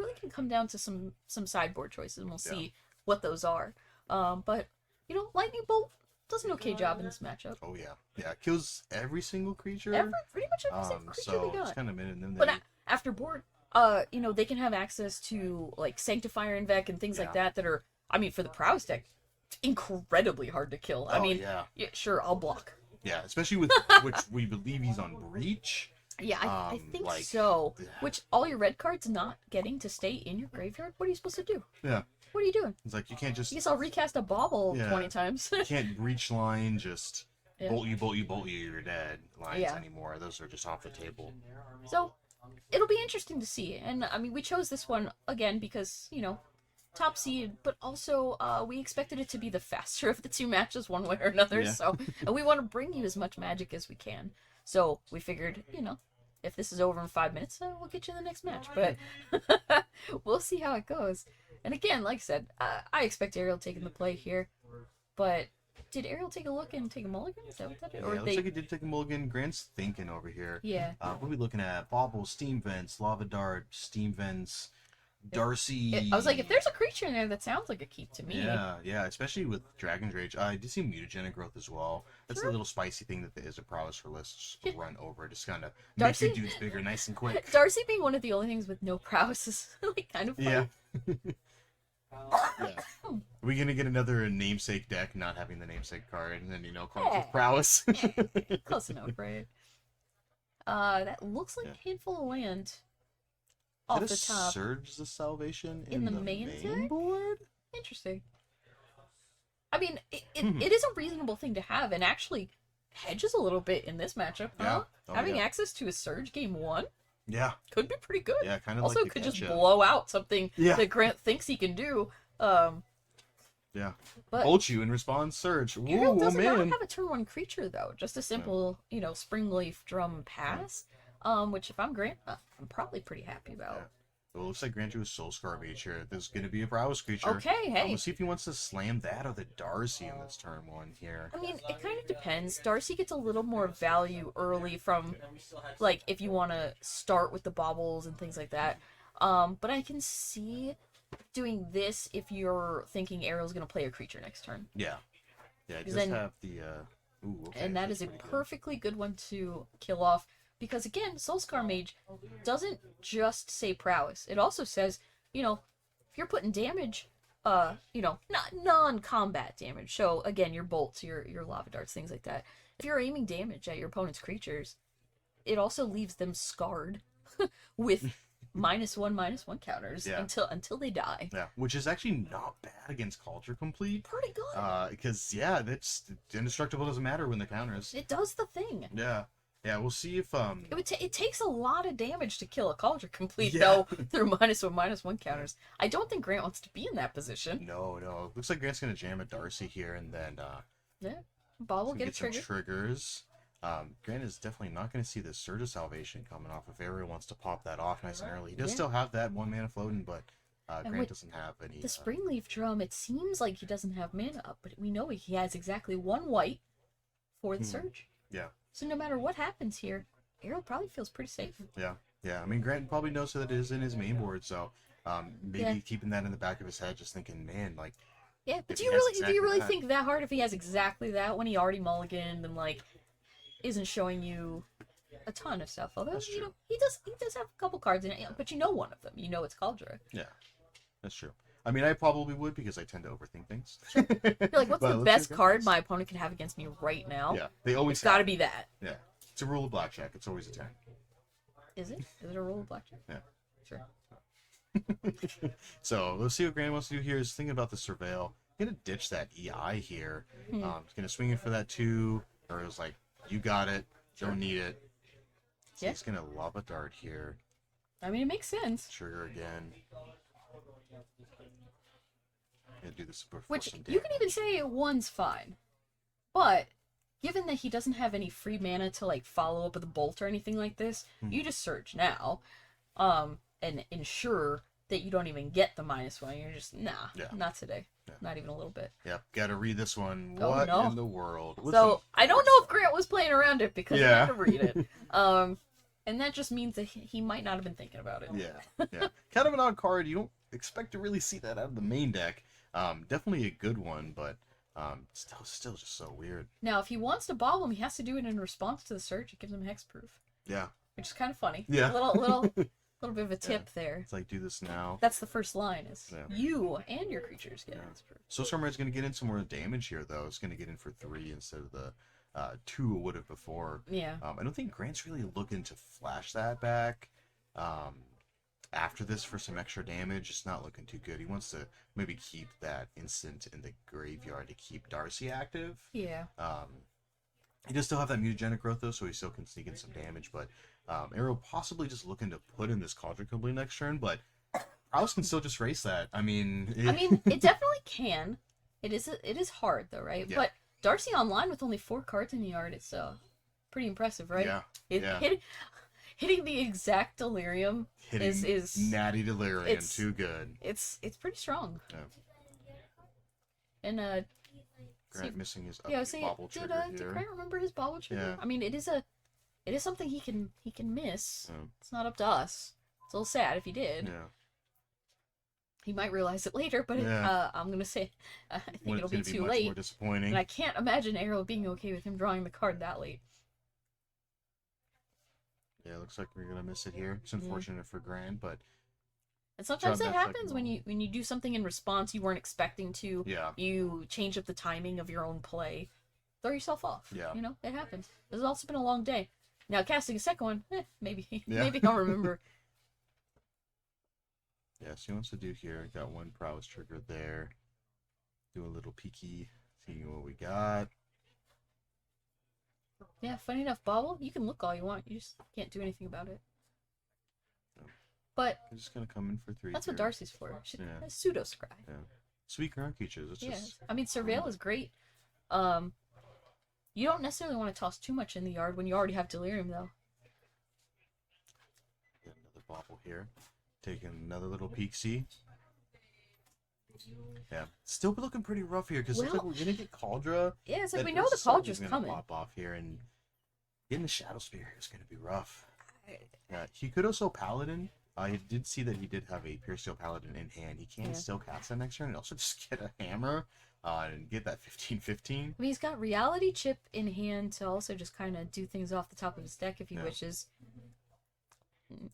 really going to come down to some sideboard choices, and we'll see what those are. But, you know, Lightning Bolt does an okay job in this matchup. Oh, yeah. Yeah, it kills every single creature. Pretty much every single creature so they got. It's kind of and then But after board, you know, they can have access to, like, Sanctifier and Vec and things like that are, I mean, for the Prowess deck, incredibly hard to kill. I mean, sure, I'll block. Yeah, especially with which we believe he's on Breach. Yeah, I think like, so. Which, all your red cards not getting to stay in your graveyard? What are you supposed to do? Yeah. What are you doing? It's like, you can't just... I guess I'll recast a bauble 20 times. You can't Breach line, just bolt you, you're dead lines anymore. Those are just off the table. So, it'll be interesting to see. And, I mean, we chose this one, again, because, you know, top seed, but also we expected it to be the faster of the two matches one way or another. So, and we want to bring you as much Magic as we can. So, we figured, you know, if this is over in 5 minutes, we'll get you the next match. But we'll see how it goes. And again, like I said, I expect Ariel taking the play here. But did Ariel take a look and take a mulligan? Is that what that is? Yeah, it looks like he did take a mulligan. Grant's thinking over here. Yeah. What are we looking at? Bauble, Steam Vents, Lava Dart, Steam Vents, Darcy. I was like, if there's a creature in there, that sounds like a keep to me. Yeah, especially with Dragon's Rage. I did see Mutagenic Growth as well. That's a little spicy thing that is a Prowess for lists. Just run over, just kind of make your dudes bigger, nice and quick. Darcy being one of the only things with no Prowess is like kind of funny. Yeah. Are we gonna get another namesake deck not having the namesake card and then, you know, call it with Prowess? Close enough, right? That looks like a handful of land off the top. Surge the Salvation in the main board? Interesting. I mean, it is a reasonable thing to have, and actually hedges a little bit in this matchup, huh? Having access to a Surge game 1? Yeah. Could be pretty good. Yeah, kind of also like could just blow out something that Grant thinks he can do. Yeah. But ult you and respond Surge. Ariel doesn't not have a turn 1 creature, though. Just a simple, you know, Springleaf Drum pass. Which, if I'm Grant, I'm probably pretty happy about. Yeah. Well, it looks like Grant drew a Soul Scar Nature. There's going to be a Prowess creature. Okay, hey. We'll see if he wants to slam that or the Darcy in this turn 1 here. I mean, it kind of depends. Darcy gets a little more value early from, like, if you want to start with the baubles and things like that. But I can see doing this if you're thinking Ariel's going to play a creature next turn. Yeah. Yeah, it does have the... Ooh, okay. And that is a perfectly good one to kill off. Because, again, Soulscar Mage doesn't just say prowess. It also says, you know, if you're putting damage, you know, not non-combat damage. So, again, your bolts, your lava darts, things like that. If you're aiming damage at your opponent's creatures, it also leaves them scarred with -1/-1 counters until they die. Yeah, which is actually not bad against Culture Complete. Pretty good. Because, that's indestructible doesn't matter when the counters. It does the thing. Yeah. Yeah, we'll see if it takes a lot of damage to kill a Culture Complete though through -1/-1 counters. I don't think Grant wants to be in that position. No. Looks like Grant's gonna jam a Darcy here and then Bob will get a trigger. Some triggers. Grant is definitely not gonna see the Surge of Salvation coming off if Ariel wants to pop that off nice and early. He does still have that 1 mana floating, but Grant doesn't have any. The Springleaf Drum, it seems like he doesn't have mana up, but we know he has exactly 1 white for the Surge. Yeah. So no matter what happens here, Ariel probably feels pretty safe. Yeah. I mean, Grant probably knows that it is in his main board, so maybe keeping that in the back of his head, just thinking, man, like. Yeah, but do you really think that hard if he has exactly that when he already mulliganed and like isn't showing you a ton of stuff? Although you know he does have a couple cards in it, but you know one of them. You know it's Cauldron. Yeah, that's true. I mean, I probably would because I tend to overthink things. Sure. You're like, what's the best card my opponent can have against me right now? Yeah, they always. It's got to be that. Yeah, it's a rule of blackjack. It's always a 10. Is it? Is it a rule of blackjack? Yeah. Sure. So let's see what Grant wants to do here. Is thinking about the Surveil. Gonna ditch that EI here. He's gonna swing it for that 2. Or it was like, you got it. Don't need it. So he's gonna Lava Dart here. I mean, it makes sense. Trigger again. Gonna do this before Which some you can even say 1's fine, but given that he doesn't have any free mana to like follow up with a bolt or anything like this, you just Surge now, and ensure that you don't even get the -1. You're just not today, not even a little bit. Yep, gotta read this one. Oh, what no. in the world? So I don't know if Grant was playing around it because he had to read it. And that just means that he might not have been thinking about it. Yeah, yeah. Kind of an odd card. You don't expect to really see that out of the main deck. Definitely a good one, but still just so weird. Now, if he wants to bobble him, he has to do it in response to the search. It gives him hexproof. Yeah. Which is kind of funny. Yeah. Little bit of a tip there. It's like, do this now. That's the first line is you and your creatures get hexproof. So Stormride's going to get in some more damage here, though. It's going to get in for 3 instead of the 2 it would have before. Yeah. I don't think Grant's really looking to flash that back after this for some extra damage. It's not looking too good. He wants to maybe keep that instant in the graveyard to keep Darcy active. Yeah. He does still have that mutagenic growth, though, so he still can sneak in some damage. But Arrow possibly just looking to put in this Cauldron Complete next turn, but Prowess can still just race that. I mean, it definitely can. It is hard, though, right? Yeah. But Darcy online with only 4 cards in the yard, it's pretty impressive, right? Yeah. Hitting the exact delirium is natty delirium too good. It's pretty strong. Yeah. And Grant missing his I was saying, bobble did trigger here. Grant remember his bobble trigger? Yeah. I mean, it is something he can miss. Yeah. It's not up to us. It's a little sad if he did. Yeah. He might realize it later, but I'm gonna say I think it'll be too much late. More disappointing. And I can't imagine Arrow being okay with him drawing the card that late. Yeah, looks like we're gonna miss it here. It's unfortunate for Grant, but and sometimes it happens when you do something in response you weren't expecting to. Yeah. You change up the timing of your own play, throw yourself off. Yeah. You know, it happens. It's also been a long day. Now casting a second one, maybe Yeah. maybe I'll remember. Yeah, so he wants to do here. Got one Prowess trigger there. Do a little peeky, seeing what we got. Yeah, funny enough, Bobble, you can look all you want. You just can't do anything about it. But I'm just gonna come in for 3. that's what Darcy's for. She's Yeah. a pseudo scry. Yeah. Sweet ground creatures. It's Yeah, just I mean, Surveil is great. You don't necessarily want to toss too much in the yard when you already have Delirium, though. get another bobble here. Taking another little peek see. Yeah, still looking pretty rough here because looks like we're gonna get Cauldra. Yeah, it's like That we know the Cauldra's gonna coming. pop off here, and getting the Shadow Spear is gonna be rough. Yeah, he could also Paladin. I did see that he did have a Pure Steel Paladin in hand. He can still cast that next turn and also just get a hammer and get that 15/15. I mean, he's got Reality Chip in hand to also just kind of do things off the top of his deck if he wishes.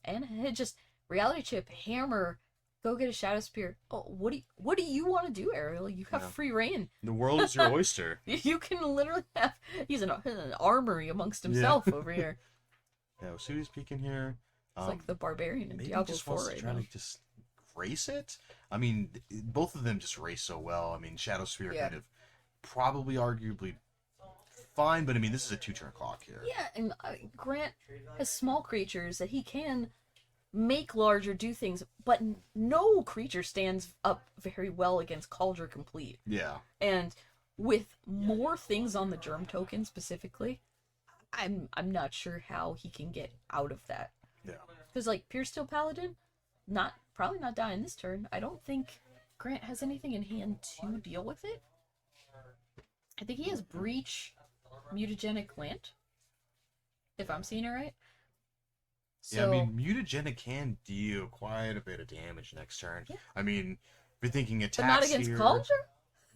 And it just Reality Chip, hammer, go get a Shadow Spear. Oh, what do you want to do, Ariel? You have free reign. The world is your oyster. You can literally have. He's an armory amongst himself over here. Yeah, we'll see who's peeking here. It's like the barbarian in Maybe Diablo just 4 wants to right try now. to just race it. I mean, both of them just race so well. I mean, Shadow Sphere kind of probably arguably fine, but I mean, this is a 2-turn clock here. Yeah, and Grant has small creatures that he can make larger, do things, but no creature stands up very well against Cauldron Complete. Yeah. And with more things on the Germ token specifically, I'm not sure how he can get out of that. Yeah. Because like Pure Steel Paladin, probably not dying this turn. I don't think Grant has anything in hand to deal with it. I think he has Breach, Mutagenic Land, if I'm seeing it right. So, Yeah, I mean, Mutagenic can deal quite a bit of damage next turn. Yeah. I mean, if you're thinking attacks but not against here, Cauldron?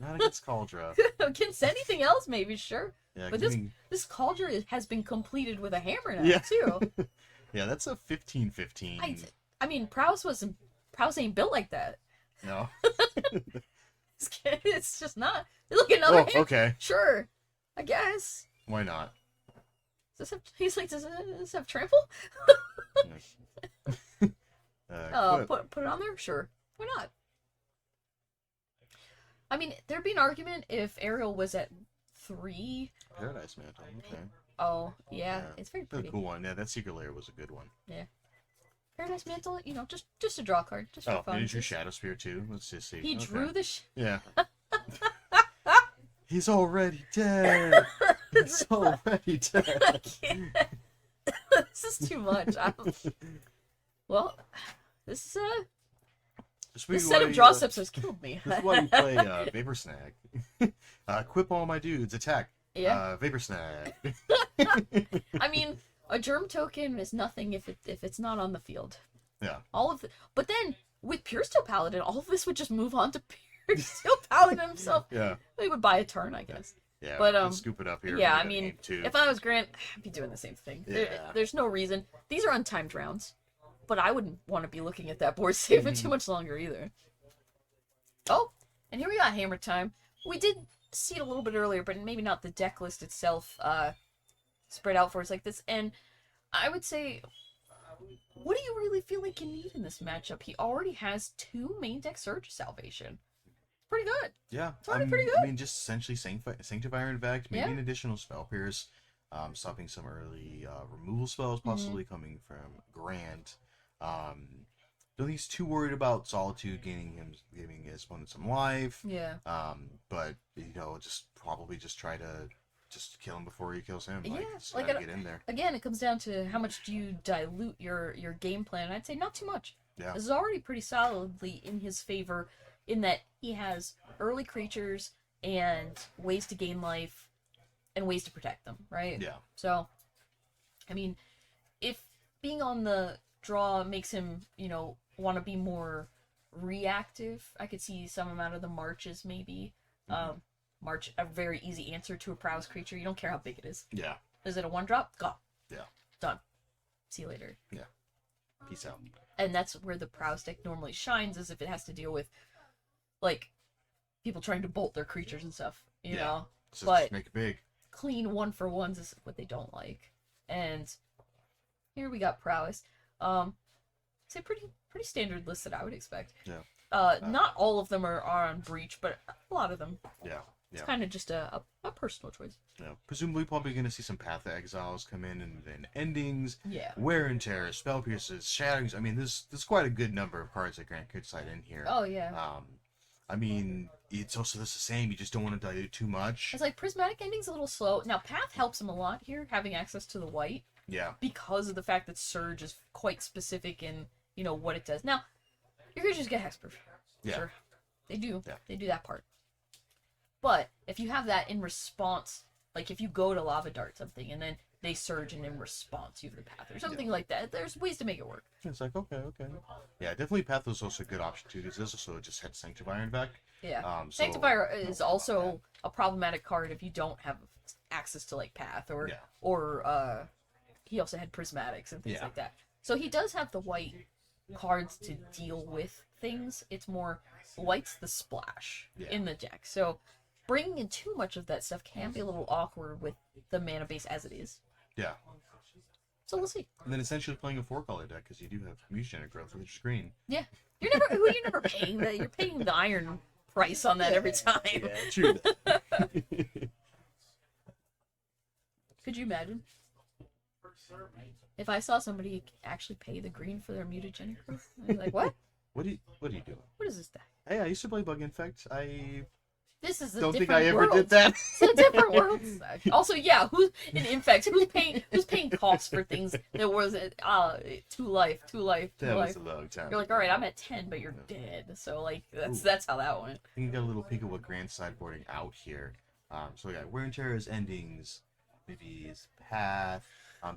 Not against Cauldron. Against anything else, maybe, sure. Yeah, But this Cauldron has been completed with a hammer now, Yeah. too. Yeah, that's a 15/15. I mean, Prowess ain't built like that. No. It's just not. Look, another hammer. Okay. Sure, I guess. Why not? Does this have trample? Put it on there? Sure. Why not? I mean, there'd be an argument if Ariel was at 3. Paradise Mantle. Okay. Oh, yeah. It's very That's a pretty. cool one. Yeah, that Secret Lair was a good one. Yeah. Paradise Mantle, just a draw card. Just for fun. And he drew Shadow Spear too. Let's just see. He drew the Yeah. He's already dead. He's already dead. I can't. This is too much. Well, this set of draw steps has killed me. This is why we play Vapor Snag. Equip all my dudes. Attack. Yeah. Vapor Snag. I mean, A germ token is nothing if it's not on the field. Yeah. But then with Pure Steel Paladin, all of this would just move on to Pure Steel Paladin himself. Yeah. They would buy a turn, I guess. Yeah. But scoop it up here. yeah, I mean, if I was Grant, I'd be doing the same thing. Yeah. There's no reason. These are untimed rounds, but I wouldn't want to be looking at that board save for too much longer either. Oh, and here we got Hammer Time. We did see it a little bit earlier, but maybe not the deck list itself spread out for us like this. And I would say, what do you really feel like you need in this matchup? He already has 2 main deck Surge Salvation. Pretty good. Yeah. It's already pretty good. I mean, just essentially Sanctifier Infect, maybe an additional Spell Pierce, stopping some early removal spells, possibly coming from Grant. Don't think he's too worried about Solitude giving his opponent some life. Yeah. But probably try to kill him before he kills him. Yeah, like get in there. Again, it comes down to how much do you dilute your game plan. I'd say not too much. Yeah. This is already pretty solidly in his favor in that he has early creatures and ways to gain life and ways to protect them, right? Yeah. So, I mean, if being on the draw makes him, want to be more reactive, I could see some amount of the marches maybe. March, a very easy answer to a Prowess creature. You don't care how big it is. Yeah. Is it a 1-drop? Go. Yeah. Done. See you later. Yeah. Peace out. And that's where the Prowess deck normally shines, is if it has to deal with, like, people trying to bolt their creatures and stuff, you know? So but just make it big. clean 1-for-1s is what they don't like. And here we got Prowess. It's a pretty standard list that I would expect. Yeah. Not all of them are on Breach, but a lot of them. Yeah. It's kind of just a personal choice. Yeah. Presumably, probably going to see some Path of Exiles come in, and then endings. Yeah. Wear and Tear, Spell Pierces, Shatterings. I mean, there's quite a good number of cards that Grant could cite in here. Oh, yeah. I mean, it's also the same. You just don't want to dilute too much. It's like Prismatic Ending's a little slow. Now, Path helps him a lot here, having access to the white. Yeah. Because of the fact that Surge is quite specific in, what it does. Now, your creatures get hexproof. Yeah. Sure. They do. Yeah. They do that part. But if you have that in response, like if you go to Lava Dart something and then they surge and in response you have the Path or something like that, there's ways to make it work. It's like, okay. Yeah, definitely Path was also a good option too, because this also just had Sanctifier in back. Yeah. So, Sanctifier is also a problematic card if you don't have access to like Path or he also had Prismatics and things like that. So he does have the white cards to deal with things. It's more white's the splash in the deck. So bringing in too much of that stuff can be a little awkward with the mana base as it is. Yeah. So we'll see. And then essentially playing a 4-color deck, because you do have Mutagenic Growth, which is green. Yeah. You're never paying that. You're paying the iron price on that every time. Yeah, true. Could you imagine? If I saw somebody actually pay the green for their mutagenic growth, I'd be like, what? What are you doing? What is this deck? Hey, I used to play Bug Infect. This is a don't different think I ever world. did that. It's a different world. Also, yeah, who's in Infect? Who's paying costs for things that was 2 life. That was a long time. You're like, all right, I'm at 10, but you're dead. So like that's how that went. I think you got a little peek of what Grant's sideboarding out here. So yeah, Wear and Tear is endings, maybe his Path.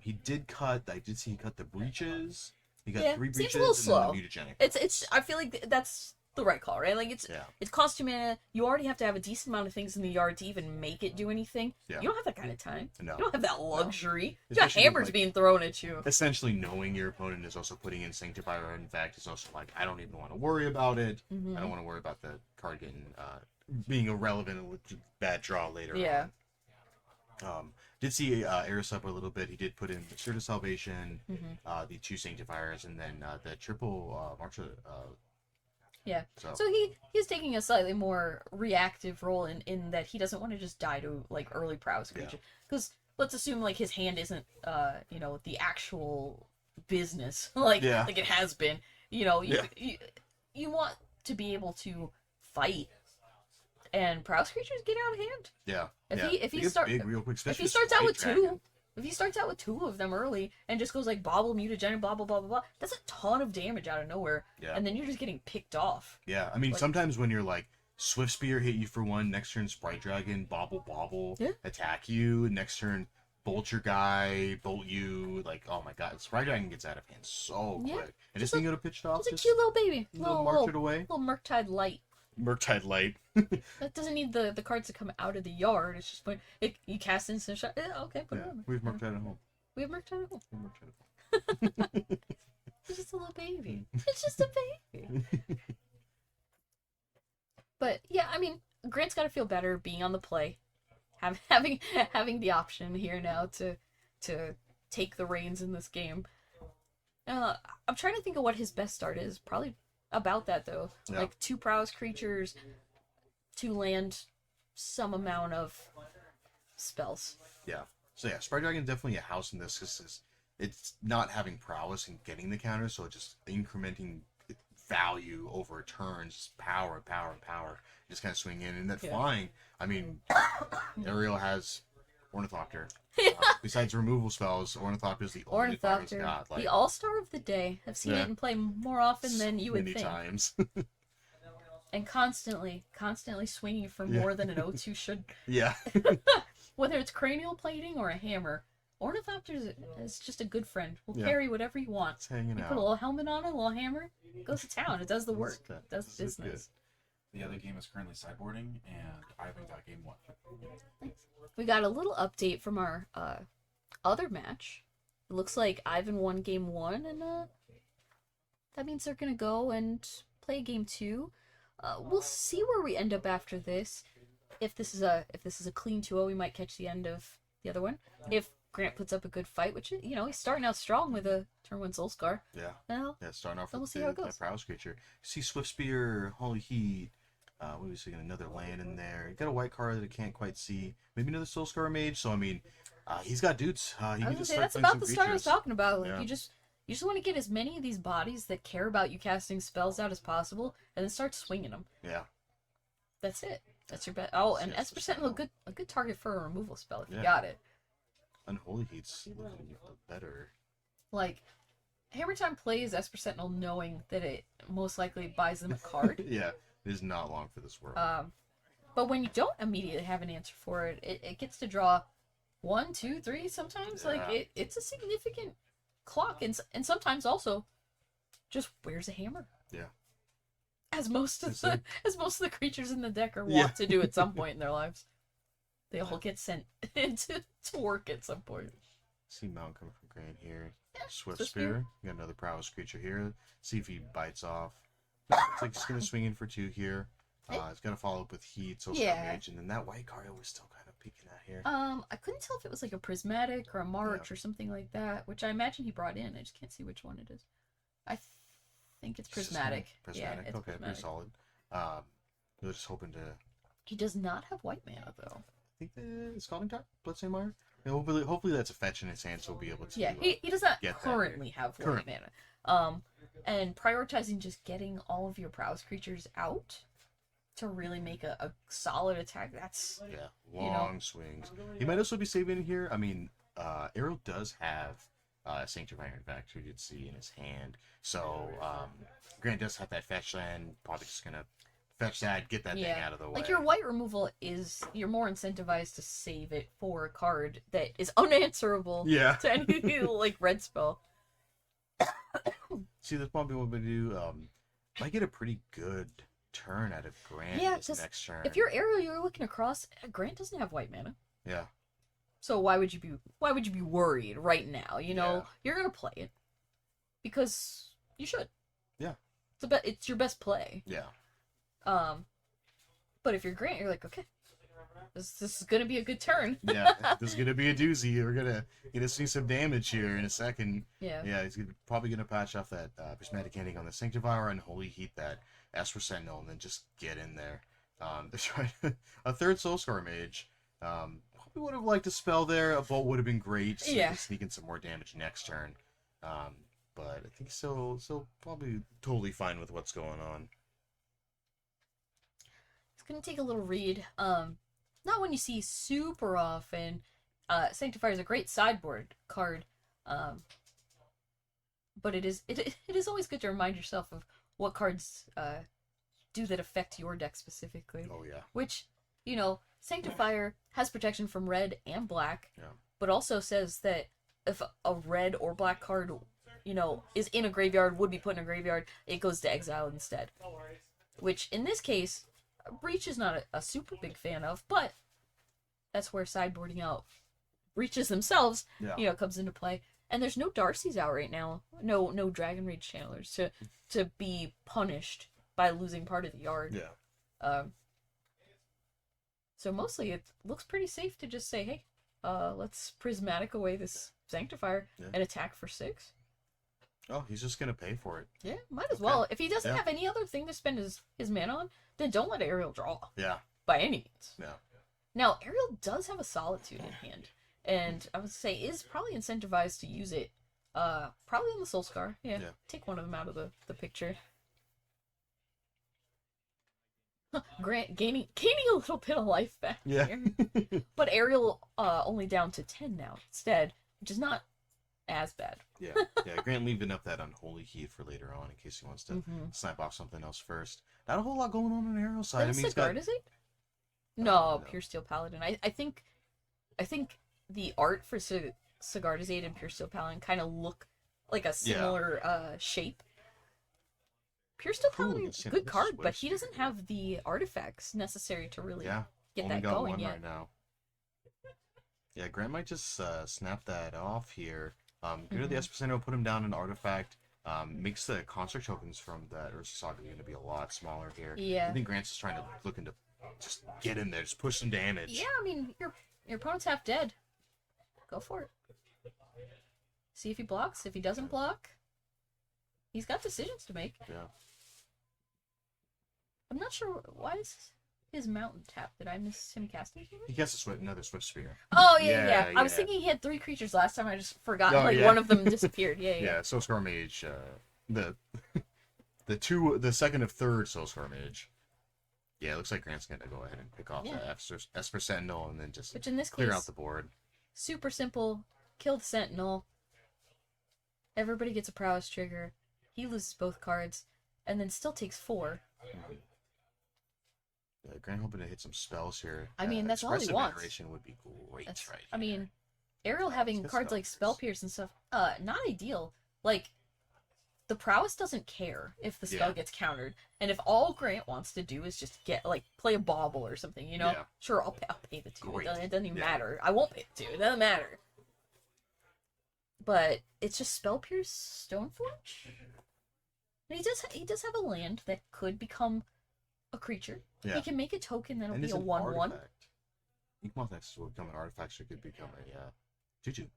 He did cut. I did see he cut the breaches. He got 3 breaches seems a little slow. And then the mutagenic. It's. I feel like that's the right call, right? Like it's cost 2 mana. You already have to have a decent amount of things in the yard to even make it do anything. Yeah. You don't have that kind of time. No. You don't have that luxury. No. You got Especially hammers with, being thrown at you. Essentially, knowing your opponent is also putting in Sanctifier. In fact, is also like, I don't even want to worry about it. I don't want to worry about the card getting being irrelevant and bad draw later. Yeah. Did see Aerosup a little bit. He did put in the Shirt of Salvation, the 2 Sanctifiers, and then the triple March of... Yeah. So he's taking a slightly more reactive role in that he doesn't want to just die to like early Prowess creature. Because let's assume like his hand isn't the actual business like it has been. You want to be able to fight. And Prowess creatures get out of hand. Yeah. If he starts out with 2 of them early and just goes like bobble mutagenic blah blah blah blah blah, that's a ton of damage out of nowhere. Yeah. And then you're just getting picked off. Yeah. I mean, sometimes when you're like Swift Spear hit you for 1, next turn Sprite Dragon bobble, attack you, next turn bolt your guy, bolt you. Like, oh my god, Sprite Dragon gets out of hand so quick. And just being able to pitch it off, just a cute little baby, march it away. Little Murktide Light. Murktide Light. That doesn't need the cards to come out of the yard. It's just you cast instant shot. Okay, put it on. We've Murktide at home. We have Murktide at home. We have Murktide at home. It's just a little baby. It's just a baby. But yeah, I mean, Grant's got to feel better being on the play, having the option here now to take the reins in this game. I'm trying to think of what his best start is. Probably about that though, like 2 Prowess creatures, 2 land, some amount of spells. Yeah. So yeah, Sprite Dragon definitely a house in this because it's not having prowess and getting the counter, so it's just incrementing value over turns, power, just kind of swing in. And that flying, I mean, Ariel has Ornithopter. Besides removal spells, Ornithopter is the only card he's got. Like, the all-star of the day. I've seen it in play more often than you would think. Many times. And constantly swinging for more than an O2 should. Yeah. Whether it's cranial plating or a hammer, Ornithopter is just a good friend. Will carry whatever you want. It's hanging out. Put a little helmet on it, a little hammer, it goes to town. It does the work. It does the business. The other game is currently sideboarding, and Ivan got game 1. Thanks. We got a little update from our other match. It looks like Ivan won game 1, and that means they're gonna go and play game 2. We'll see where we end up after this. If this is a clean 2-0, we might catch the end of the other one. If Grant puts up a good fight, which he's starting out strong with a turn 1 Soul Scar. Yeah. Starting off with the Prowess creature. You see Swift Spear, Holy Heat. What was he? Another land in there. You got a white card that I can't quite see. Maybe another Soul Scar Mage. So I mean, he's got dudes. He can just start that's playing about some the start I was creatures. talking about. Like you just want to get as many of these bodies that care about you casting spells out as possible, and then start swinging them. Yeah. That's it. That's your bet. Oh, and Esper Sentinel, a good target for a removal spell if you got it. Unholy Heat's better. Like, Hammer Time plays Esper Sentinel knowing that it most likely buys them a card. Yeah, it is not long for this world. But when you don't immediately have an answer for it, it gets to draw 1, 2, 3 sometimes. Like, it's a significant clock, and sometimes also just where's a hammer? Yeah. As most of the creatures in the deck are wont to do at some point in their lives. They all get sent into work at some point. See Mount coming from Grant here. Yeah, Swift Spear. You got another Prowess creature here. See if he bites off. It's like he's going to swing in for 2 here. He's going to follow up with Heat, Soul Scar Mage, and then that white card I was still kind of peeking at here. I couldn't tell if it was like a Prismatic or a March or something like that, which I imagine he brought in. I just can't see which one it is. I think it's Prismatic. Prismatic. It's okay, Prismatic. pretty solid. We're just hoping to. He does not have white mana though. I think it's Scalding Target, Bloodstained Mire. Hopefully that's a fetch in his hand, so we'll be able to. Yeah, he does not currently have white mana. And prioritizing just getting all of your Prowess creatures out to really make a solid attack. That's long swings. He might also be saving here. I mean, Arrow does have Sanctifier, in fact, we did see in his hand. So Grant does have that fetch land. Probably just gonna fetch that, get that thing out of the way. Like your white removal you're more incentivized to save it for a card that is unanswerable to any like red spell. See, that's probably what we do. Might get a pretty good turn out of Grant this next turn. If you're Arrow, you're looking across. Grant doesn't have white mana. Yeah. So why would you be worried right now? You're gonna play it because you should. Yeah. It's your best play. Yeah. But if you're Grant, you're like, okay, this is gonna be a good turn. Yeah, this is gonna be a doozy. We're gonna see some damage here in a second. Yeah. He's probably gonna patch off that prismatic ending on the Sanctifier and Holy Heat that Esper Sentinel, and then just get in there. A third Soul Scar Mage. We would have liked a spell there. A bolt would have been great. So you can sneak in some more damage next turn. But I think still probably totally fine with what's going on. It's gonna take a little read. Not one you see super often. Sanctifier is a great sideboard card. But it is always good to remind yourself of what cards do that affect your deck specifically. Oh yeah. Which, Sanctifier has protection from red and black. Yeah. but also says that if a red or black card, is in a graveyard, would be put in a graveyard, it goes to exile instead. Which, in this case, Breach is not a super big fan of, but that's where sideboarding out Breaches themselves, comes into play. And there's no Darcy's out right now. No Dragon Rage Channelers to be punished by losing part of the yard. Yeah. So mostly it looks pretty safe to just say, hey, let's prismatic away this Sanctifier and attack for 6. Oh, he's just gonna pay for it. Yeah, might as well. If he doesn't have any other thing to spend his mana on, then don't let Ariel draw. Yeah. By any means. Yeah. Now, Ariel does have a Solitude in hand. And I would say is probably incentivized to use it. Probably on the Soul Scar. Yeah. Take one of them out of the picture. Grant gaining a little bit of life back here. But Ariel only down to 10 now instead, which is not as bad. Yeah. Grant leaving up that Unholy Heat for later on in case he wants to snipe off something else first. Not a whole lot going on Ariel's side. Is it? No, Pure Steel Paladin. I think the art for Sigardizade and Pure Steel Paladin kind of look like a similar shape. Pure Steel Paladin is a good card, but he doesn't have the artifacts necessary to really get that going yet. Right now. Yeah, Grant might just snap that off here. Go to the Esposito, put him down an artifact. Makes the construct tokens from that Ursa Saga going to be a lot smaller here. Yeah. I think Grant's just trying to look into just get in there, just push some damage. Yeah, I mean, your opponent's half dead. Go for it. See if he blocks. If he doesn't block, he's got decisions to make. Yeah. I'm not sure why is his mountain tap. Did I miss him casting something? He casts another Swift Spear. Oh yeah. I was thinking he had 3 creatures last time. I just forgot. One of them disappeared. Yeah. Soul Scar Mage. The second of third Soul Scar Mage. Yeah, it looks like Grant's gonna go ahead and pick off the Esper Sentinel and then just Which in this clear case, out the board. Super simple. Kill the Sentinel. Everybody gets a Prowess trigger. He loses both cards, and then still takes 4. Yeah, Grant hoping to hit some spells here. I mean, that's all he Expressive wants. Veneration would be great right here. I mean, Ariel having cards like Spell Pierce and stuff, not ideal. Like, the Prowess doesn't care if the spell gets countered, and if all Grant wants to do is just play a bauble or something, sure, I'll pay the 2. It doesn't even matter. I won't pay the 2. It doesn't matter. But it's just Spell Pierce Stoneforge. And he does have a land that could become a creature. Yeah. He can make a token that'll And be it's a an 1/1. artifact. Equimoth will become an artifact, so it could become a 2/2.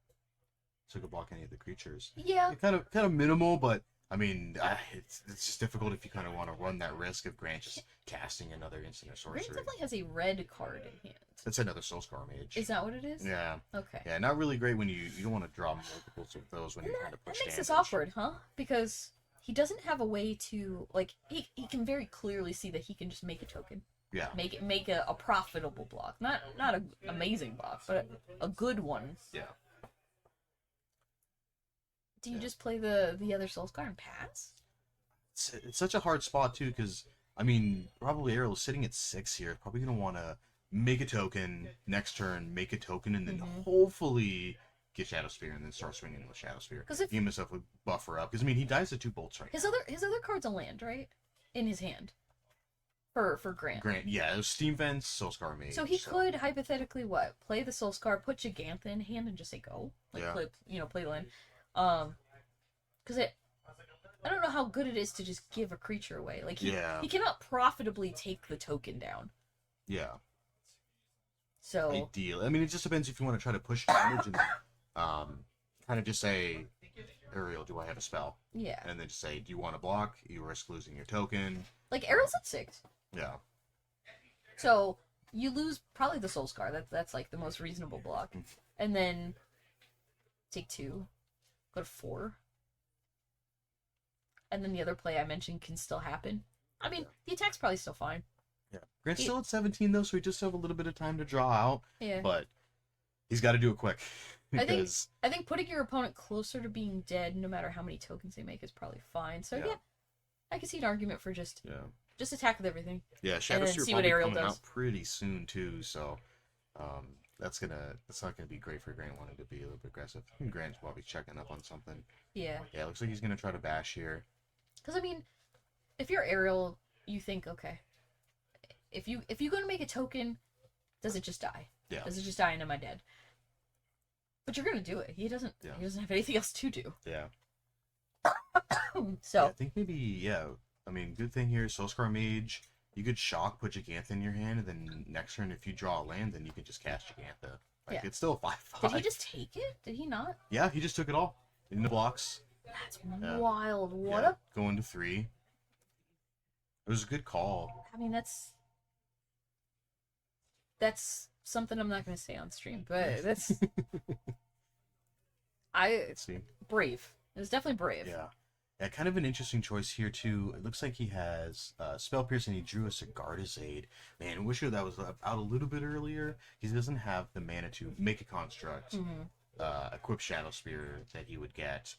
So it could block any of the creatures. Yeah. Kind of minimal, but I mean, it's just difficult if you kind of want to run that risk of Grant just casting another instant or sorcery. Grant definitely has a red card in hand. That's another Soulscar Mage. Is that what it is? Yeah. Okay. Yeah, not really great when you don't want to draw multiples of those when you're trying to push That makes damage. this awkward, huh? Because he doesn't have a way to, he can very clearly see that he can just make a token. Yeah. Make a profitable block. Not an amazing block, but a good one. Yeah. Do you just play the other Soulscar and pass? It's such a hard spot, too, because, I mean, probably Ariel's sitting at 6 here. Probably going to want to make a token, next turn, make a token, and then hopefully get Shadow Spear and then start swinging with Shadow Spear. Give himself a buffer up. Because, I mean, he dies to 2 bolts right now. His other card's a land, right? In his hand. For Grant. Yeah. It was Steam Vents, Soulscar Mage. So he could, hypothetically, play the Soulscar, put Gigantha in hand, and just say go? Play land. Because I don't know how good it is to just give a creature away. He cannot profitably take the token down. Yeah. So ideal. I mean, it just depends if you want to try to push damage and kind of just say, Ariel, do I have a spell? Yeah. And then just say, do you want to block? You risk losing your token. Ariel's at 6. Yeah. So you lose probably the Soulscar. That's the most reasonable block, and then take 2, go to 4. And then the other play I mentioned can still happen. I mean, the attack's probably still fine. Yeah. Grant's still at 17, though, so he just have a little bit of time to draw out. Yeah. But he's got to do it quick. Because I think putting your opponent closer to being dead, no matter how many tokens they make, is probably fine. So, yeah I can see an argument for just attack with everything. Yeah, Shadow Spear see probably what Ariel coming does out pretty soon, too, so... that's not gonna be great for Grant wanting to be a little bit aggressive. Grant's probably checking up on something. Yeah. Yeah, it looks like he's gonna try to bash here. Because I mean, if you're Ariel, you think, okay, if you're gonna make a token, does it just die? Yeah. Does it just die and am I dead? But you're gonna do it. He doesn't. Yeah. He doesn't have anything else to do. Yeah. So Yeah, I think maybe, yeah. I mean, good thing here, Soulscar Mage. You could shock, put Gigantha in your hand, and then next turn, if you draw a land, then you can just cast Gigantha. Like, Yeah. It's still a 5/5. did he just take it? Did he not? Yeah, he just took it all. In the blocks. That's Yeah. wild. What Yeah, a. going to 3. It was a good call. I mean, that's something I'm not gonna say on stream, but that's Let's see. brave. It's definitely brave. Yeah. Yeah, kind of an interesting choice here, too. It looks like he has Spell Pierce and he drew a Sigardizade. Man, I wish that was out a little bit earlier. He doesn't have the mana to make a construct, equip Shadow Spear that he would get,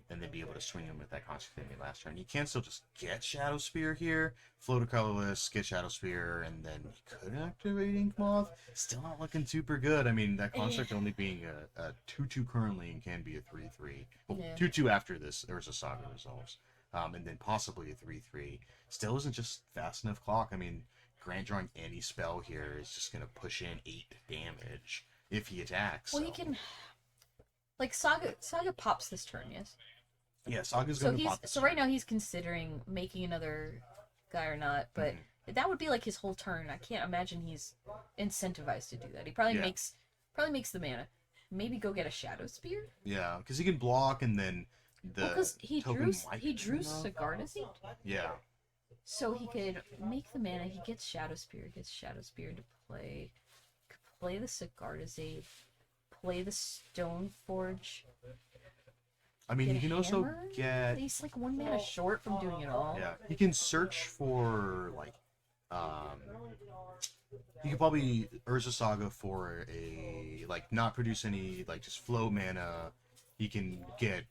and then be able to swing him with that construct they made last turn. He can still just get Shadow Spear here, float a colorless, get Shadow Spear, and then he could activate Ink Moth. Still not looking super good. I mean, that construct only being a 2/2 currently and can be a 3/3. Well, Yeah. 2/2 after this, there's a Saga resolves. And then possibly a 3/3. Still isn't just fast enough clock. I mean, Grant drawing any spell here is just going to push in 8 damage if he attacks. Well, so. he can. Like Saga pops this turn, yes. Yeah, Saga's So going to pop this so right turn. now he's considering making another guy or not, but that would be like his whole turn. I can't imagine he's incentivized to do that. He probably Yeah. makes the mana. Maybe go get a Shadow Spear. Yeah, because he can block and then the Because he token drew might he be drew enough. Sigardizade, Yeah, so he could make the mana. He gets Shadow Spear, to play. Could play the Sigardizade, play the Stoneforge. I mean, Get he a can also hammer? get. He's like 1 mana short from doing it all. Yeah, he can search for like, he could probably Urza Saga for a like not produce any like just flow mana. He can get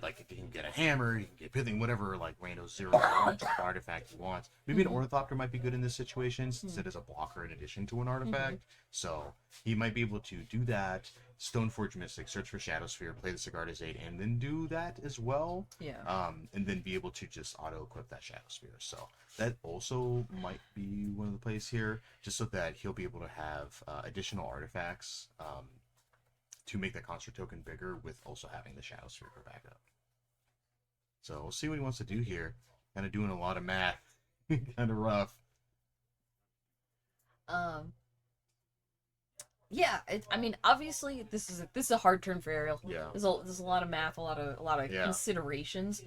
like he can get a hammer, he can get pithing, whatever like random 0/1 artifact he wants. Maybe an Ornithopter might be good in this situation since it is a blocker in addition to an artifact. So he might be able to do that. Stoneforge Mystic, search for Shadow Sphere, play the Sigardizade, and then do that as well. Yeah. And then be able to just auto-equip that Shadow Sphere. So that also might be one of the plays here, just so that he'll be able to have additional artifacts to make that construct token bigger with also having the Shadow Sphere for backup. So we'll see what he wants to do here. Kind of doing a lot of math. Kind of rough. Yeah, I mean, obviously, this is a hard turn for Ariel. Yeah. There's a lot of math, a lot of Yeah. considerations.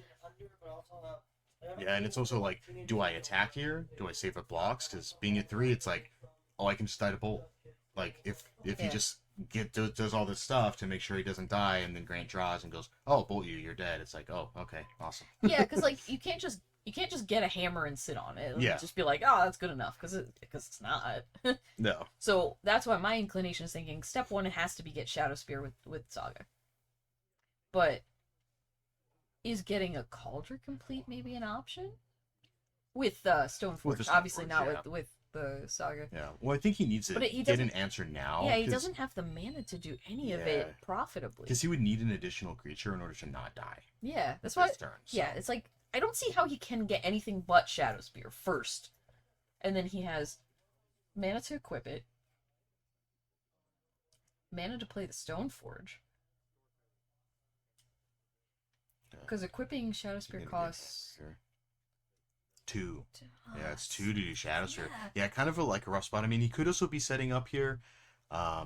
Yeah, and it's also like, do I attack here? Do I save up blocks? Because being at 3, it's like, oh, I can just die to bolt. Like, if he Yeah. just does all this stuff to make sure he doesn't die, and then Grant draws and goes, oh, bolt you, you're dead. It's like, oh, okay, awesome. Yeah, because like you can't just get a hammer and sit on it. And Yeah. just be like, oh, that's good enough, because it's not. No. So that's why my inclination is thinking step 1 it has to be get Shadow Spear with Saga. But is getting a Cauldron Complete maybe an option? With Stoneforge, With the obviously Stoneforge, not yeah. with the Saga. Yeah. Well, I think he needs to But he get an doesn't- answer now. Yeah, he doesn't have the mana to do any of it Yeah. profitably. Because he would need an additional creature in order to not die. Yeah, that's this why. turn, Yeah, so. it's like I don't see how he can get anything but Shadow Spear first, and then he has mana to equip it, mana to play the Stoneforge. Because equipping Shadow Spear Maybe costs. here. 2. Yeah, it's 2 to do Shadow Sphere. Yeah, kind of like a rough spot. I mean, he could also be setting up here. I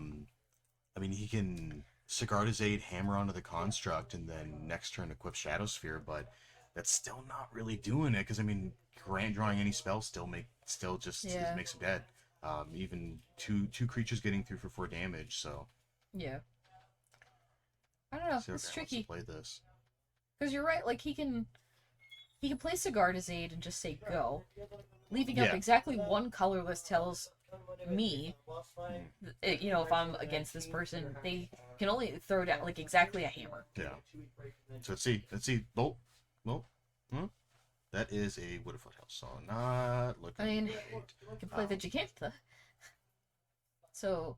mean, he can Sigardizade, hammer onto the construct, and then next turn equip Shadow Sphere, but that's still not really doing it, because, I mean, Grant drawing any spell just Yeah. makes him dead. Even two creatures getting through for 4 damage, so... Yeah. I don't know. see how It's Grant wants to tricky. play this. Because you're right. Like he can play Sigardizade and just say go, leaving up Yeah. exactly one colorless tells me, if I'm against this person, they can only throw down like exactly a hammer. Yeah. So let's see. Bolt. That is a Wood of Foothills, so not looking I mean, great. you can play the Gigantha. So,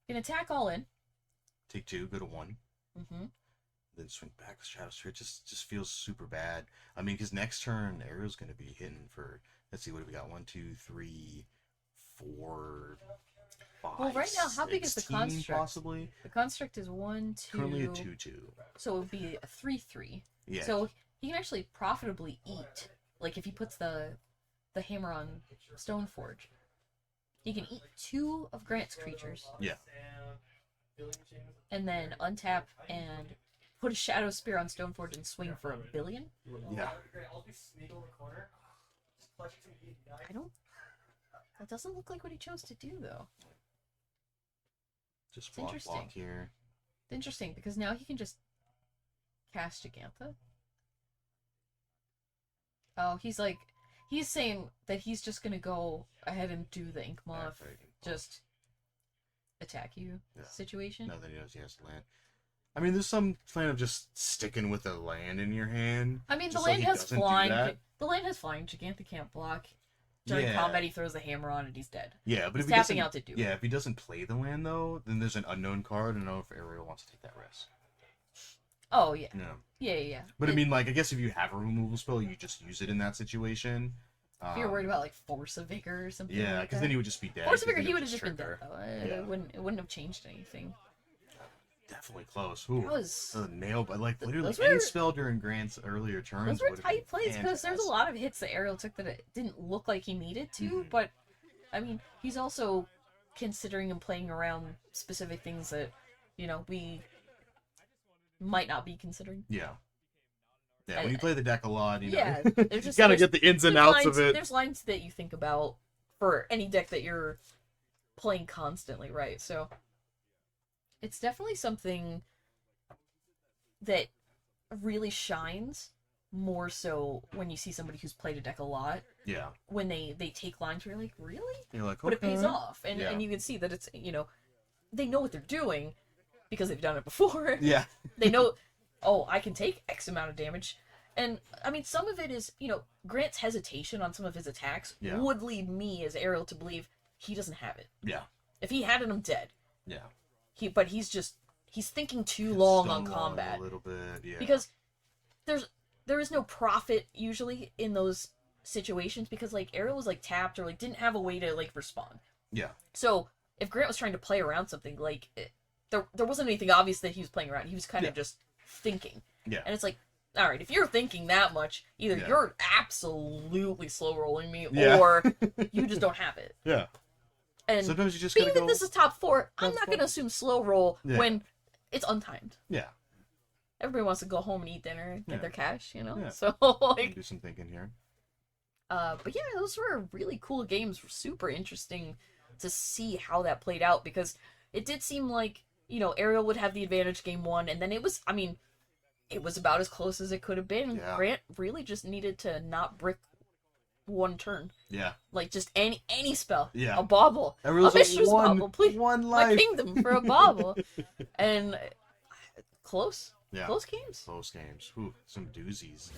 you can attack all in. Take 2, go to 1. Mm-hmm. Then swing back with Shadow Sphere. Just feels super bad. I mean, because next turn, Ariel's going to be hitting for, let's see, what do we got? 1, 2, 3, 4, 5, Well, right now, how big is the 16 construct? possibly? The construct is 1, 2... Currently a 2/2. So it would be a 3/3. Yeah. So he can actually profitably eat. Like, if he puts the hammer on Stoneforge, he can eat 2 of Grant's creatures. Yeah. And then untap and put a Shadow Spear on Stoneforge and swing for $1 billion? Yeah. I don't... That doesn't look like what he chose to do, though. Just It's block interesting. here. Interesting, because now he can just cast Gigantha. Oh, he's saying that he's just gonna go ahead and do the Ink Moth, just attack you situation. No, then he knows he has to land. I mean, there's some plan of just sticking with a land in your hand. I mean, the just so land he has doesn't do flying. that. The land has flying. Gigantha can't block. During combat, he throws the hammer on and he's dead. Yeah, but He's if he tapping doesn't, out to do it. yeah, if he doesn't play the land though, then there's an unknown card. I don't know if Ariel wants to take that risk. Oh yeah. No. Yeah. But I mean, like, I guess if you have a removal spell, you just use it in that situation. If you're worried about like Force of Vigor or something. Yeah, like because that. then he would just be dead. Force of 'cause Vigor, then he it would have just been dead trigger. though. Yeah. It wouldn't have changed anything. Definitely close. Ooh, That was nailed, but like literally those any were- spell during Grant's earlier turns. Those were would've tight been plays because there's a fantastic. lot of hits that Ariel took that it didn't look like he needed to, but I mean, he's also considering and playing around specific things that, we might not be considering. Yeah. Yeah, when you play the deck a lot, Yeah, you there's just gotta there's- get the ins and there's outs lines, of it. There's lines that you think about for any deck that you're playing constantly, right? So it's definitely something that really shines more so when you see somebody who's played a deck a lot. Yeah. When they take lines where you're like, really? You're like, But it pays okay. off, and Yeah. and you can see that it's they know what they're doing because they've done it before. Yeah. They know, oh, I can take X amount of damage. And, I mean, some of it is, Grant's hesitation on some of his attacks would lead me as Ariel to believe he doesn't have it. Yeah. If he had it, I'm dead. Yeah. But he's thinking too long on Stonewalling combat. a little bit, yeah. Because there is no profit, usually, in those situations, because, like, Ariel was, like, tapped or, like, didn't have a way to, like, respond. Yeah. So, if Grant was trying to play around something, like, there wasn't anything obvious that he was playing around. He was kind of just thinking. Yeah. And it's like, all right, if you're thinking that much, either you're absolutely slow rolling me, or you just don't have it. Yeah. And sometimes you just being gotta that go. this is top 4, I'm Top not 4. gonna assume slow roll Yeah. when it's untimed. Yeah. Everybody wants to go home and eat dinner, and get Yeah. their cash, Yeah. So like, Do some thinking here. but yeah, those were really cool games. Super interesting to see how that played out, because it did seem like Ariel would have the advantage game 1, and then it was about as close as it could have been. Yeah. Grant really just needed to not brick one turn. Yeah. Like, just any spell. Yeah. A bauble. Ariel's a mistress one, bauble, please. one My life. kingdom for a bauble. And close. Yeah. Close games. Close games. Ooh, some doozies.